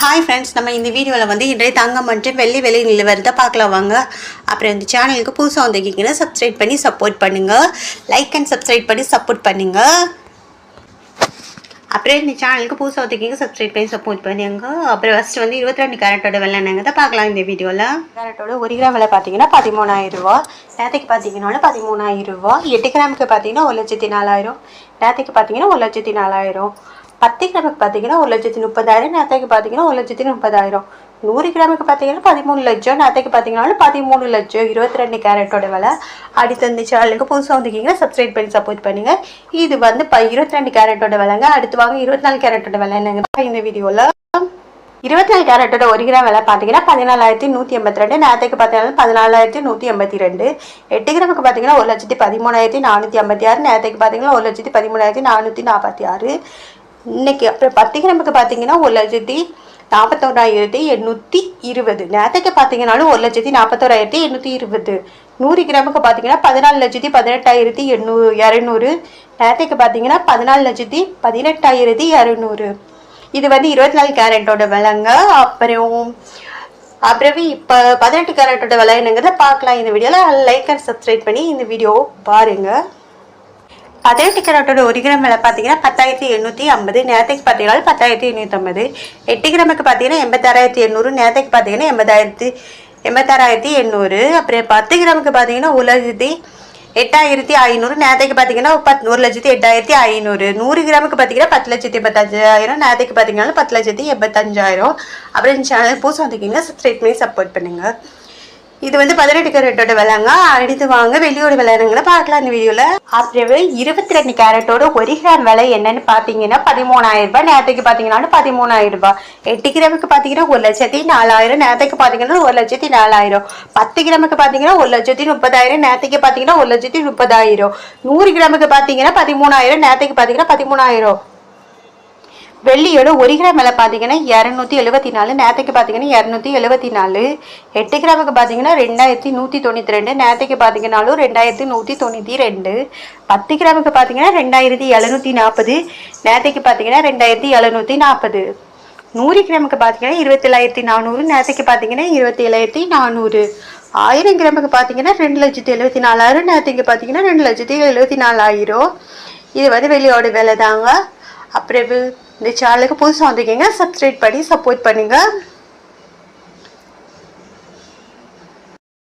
Hi friends, நம்ம இந்த வீடியோவில் வந்து இன்றைய தங்கம் மற்றும் வெள்ளி விலை நிலவரத்தை பார்க்கலாம் வாங்க. அப்புறம் இந்த சேனலுக்கு புதுசாக வந்துக்கிங்கன்னா சப்ஸ்கிரைப் பண்ணி சப்போர்ட் பண்ணுங்கள். லைக் அண்ட் சப்ஸ்கிரைப் பண்ணி சப்போர்ட் பண்ணுங்கள். அப்புறம் இந்த சேனலுக்கு புதுசாக வந்துக்கிங்க சப்ஸ்கிரைப் பண்ணி சப்போர்ட் பண்ணுங்க. அப்புறம் ஃபஸ்ட்டு வந்து 22 கேரட்டோட விலை என்னங்க பார்க்கலாம் இந்த வீடியோவில். கேரட்டோட 1 கிராம் விலை பார்த்தீங்கன்னா 13,000 ரூபா. நேற்றுக்கு பார்த்தீங்கன்னாலும் 13,000 ரூபா. 8 கிராமுக்கு பார்த்தீங்கன்னா 1,04,000. நேற்றுக்கு பார்த்தீங்கன்னா 1,04,000. 10 கிராமுக்கு பார்த்தீங்கன்னா 1,30,000. நேற்றுக்கு பார்த்தீங்கன்னா 1,30,000. 100 கிராமுக்கு பார்த்தீங்கன்னா 13 லட்சம். நேற்றுக்கு பார்த்தீங்கன்னாலும் 13 லட்சம். 22 கேரட்டோட விலை. அடுத்து இந்த சேனலுக்கு புதுசாக வந்துக்கிங்கன்னா சப்ஸ்கிரைப் பண்ணி சப்போர்ட் பண்ணுங்கள். இது வந்து 22 கேரட்டோட விலைங்க. அடுத்து வாங்க 24 கேரட்டோட விலை என்னங்க இந்த வீடியோவில். 24 கேரட்டோட 1 கிராம் விலை பார்த்தீங்கன்னா 14,182. நேற்றுக்கு பார்த்தீங்கன்னா 14,182. 8 கிராமுக்கு பார்த்தீங்கன்னா 1,13,456. நேற்றுக்கு பார்த்தீங்கன்னா 1,13,446. இன்னைக்கு அப்புறம் 10 கிராமுக்கு பார்த்தீங்கன்னா 1,41,820. நேற்றுக்கு பார்த்தீங்கன்னாலும் 1,41,820. 100 கிராமுக்கு பார்த்தீங்கன்னா 14,18,200. நேற்றுக்கு பார்த்தீங்கன்னா 14,18,200. இது வந்து 24 கேரட்டோட விலைங்க. அப்புறம் இப்போ 18 கேரட்டோட விலை என்னங்கிறத பார்க்கலாம் இந்த வீடியோவில். லைக் அண்ட் சப்ஸ்கிரைப் பண்ணி இந்த வீடியோ பாருங்கள். 18 கேரட்டோட 1 கிராம் விலை பார்த்தீங்கன்னா 10,850. நேற்றுக்கு பார்த்தீங்கன்னா 10,850. 8 கிராமுக்கு பார்த்தீங்கன்னா 86,800. நேற்றுக்கு பார்த்தீங்கன்னா 86,800. அப்புறம் 10 கிராமுக்கு பார்த்தீங்கன்னா 1,08,500. நேற்றுக்கு பார்த்தீங்கன்னா 1,08,500. 100 கிராமுக்கு பார்த்தீங்கன்னா 10,85,000. நேற்றுக்கு பார்த்தீங்கன்னா 10,85,000. அப்புறம் இந்த சேனல் புதுசாக வந்துக்கிங்கன்னா சப்ஸ்கிரைப் பண்ணி சப்போர்ட் பண்ணுங்கள். இது வந்து 18 கேரட்டோட விலைங்க. அடுத்து வாங்க வெளியோட விலைங்களை பார்க்கலாம் இந்த வீடியோவில். அப்புறம் 22 கேரட்டோட 1 கிராம் விலை என்னன்னு பார்த்தீங்கன்னா 13,000 ரூபாய். நேற்றுக்கு பார்த்தீங்கன்னா 13,000 ரூபாய். 8 கிராமுக்கு பார்த்தீங்கன்னா 1,04,000. நேற்றுக்கு பார்த்தீங்கன்னா 1,04,000. 10 கிராமுக்கு பார்த்தீங்கன்னா 1,30,000. நேற்றுக்கு பார்த்தீங்கன்னா 1,30,000. 100 கிராமுக்கு பார்த்தீங்கன்னா 13,000. நேற்றுக்கு பார்த்தீங்கன்னா 13,000. வெள்ளியோட 1 கிராம் விலை பார்த்தீங்கன்னா 274. நேற்றுக்கு பார்த்தீங்கன்னா 274. 8 கிராமுக்கு பார்த்தீங்கன்னா 2,192. நேற்றுக்கு பார்த்தீங்கன்னாலும் 2,192. 10 கிராமுக்கு பார்த்தீங்கன்னா 2,740. நேற்றுக்கு பார்த்தீங்கன்னா 2,740. 100 கிராமுக்கு பார்த்தீங்கன்னா 27,400. நேற்றுக்கு பார்த்தீங்கன்னா 27,400. 1000 கிராமுக்கு பார்த்தீங்கன்னா 2,74,000. நேற்றுக்கு பார்த்தீங்கன்னா 2,74,000. இது வந்து வெளியோட விலை தாங்க. அப்புறம் இந்த சேனலுக்கு புதுசாக வந்துருக்கீங்க சப்ஸ்கிரைப் பண்ணி சப்போர்ட் பண்ணுங்கள்.